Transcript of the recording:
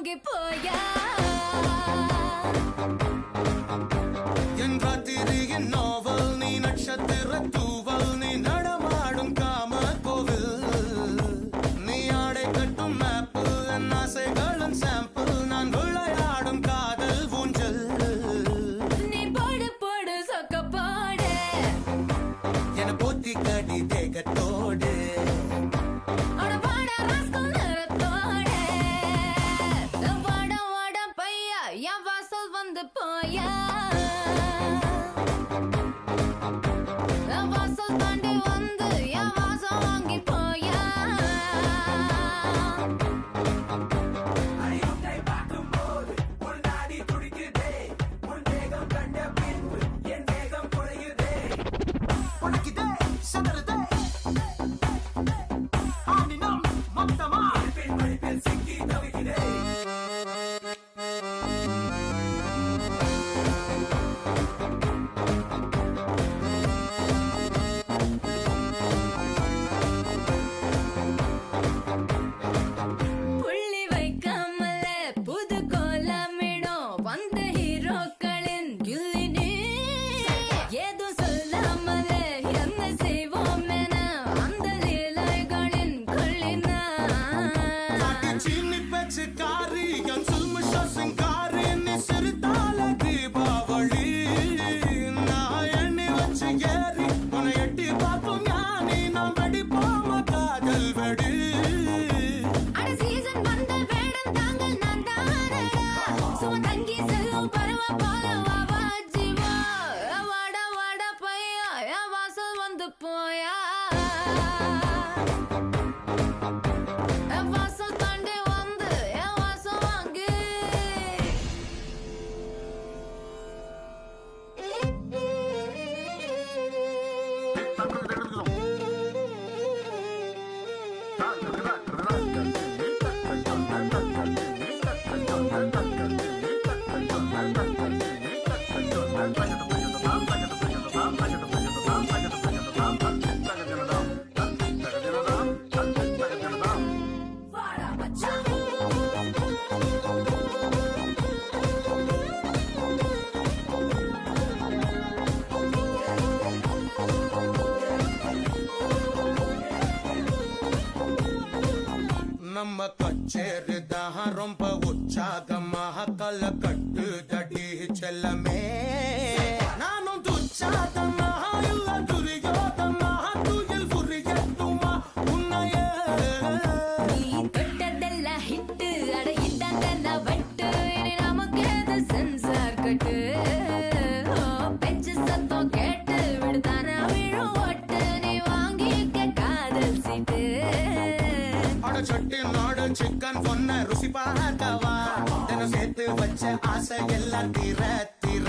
வாங்கி போயா என் ராத்திரியின் நாவல் நீ நட்சத்திர தூவல் நீ நடமாடும் காம கோவில் நீ ஆடை கட்டும் மேப்பிள் என் ஆசைகளின் சாம்பிள் நான் விளையாடும் காதல் ஊஞ்சல் நீ போடு போடு சொக்க போடு என போத்தி கடி தேகத்தோடு அட வாட ராஸ்கல் நிறத்தோடு வாட வாட பையா என் வாசல் வந்து போயா வாசல் தாண்டி வந்து என் வாசம் வாங்கி போயா உனக்கிதே சதறதே ஆனினம் மொத்தமா படிப்பில் சிக்கி தவிக்கிறே புள்ளி வைக்காமலே புது கோலமிடும் வந்த ஹீரோக்களின் கில்லினி ஏதோ சொல்லாமலே என்ன செய்வோம் என அந்த லீலைகளின் கொள்ளினா சீனி பேச்சு காரி என் சில்மிஷ சிங்காரி நீ சிறுதால தீபாவளி நான் எண்ணி வச்சு ஏறி உன்னை எட்டி பார்ப்போம் ஞானி நாம் வெடிப்போம் காதல் வெடி அட சீசன் வந்த வேடம் தாங்கள் நான் தானடா சும தங்கி செல்லும் பருவ போல வாவா ஜீவா வாட வாட பையா என் வாசல் வந்து போயா என் வாசல் தாண்டி வந்து என் வாசம் வாங்கி வாடா மச்சான் நம்ம கச்சேரி தான் ரொம்ப உற்சாகமாக கல கட்டு தடி செல்லமே நானும் துச்சாதமாக இல்ல துரியோதமாக துயில் புரியட்டுமா உன்னையே நீ தொட்டதெல்லாம் ஹிட்டு அட இதாண்டெல்லாம் வட்டு இனி நமக்கு எது சென்சார் கட்டு ஓ பெஞ்சு சத்தம் கேட்டு விடுதானா விழும் ஓட்டு நீ வாங்கிக்க காதல் சீட்டு அட சட்டி நாடு சிக்கன் பொண்ண ருசி பார்க்கவா தினம் சேர்த்து வச்ச ஆசை எல்லாம் தீர தீர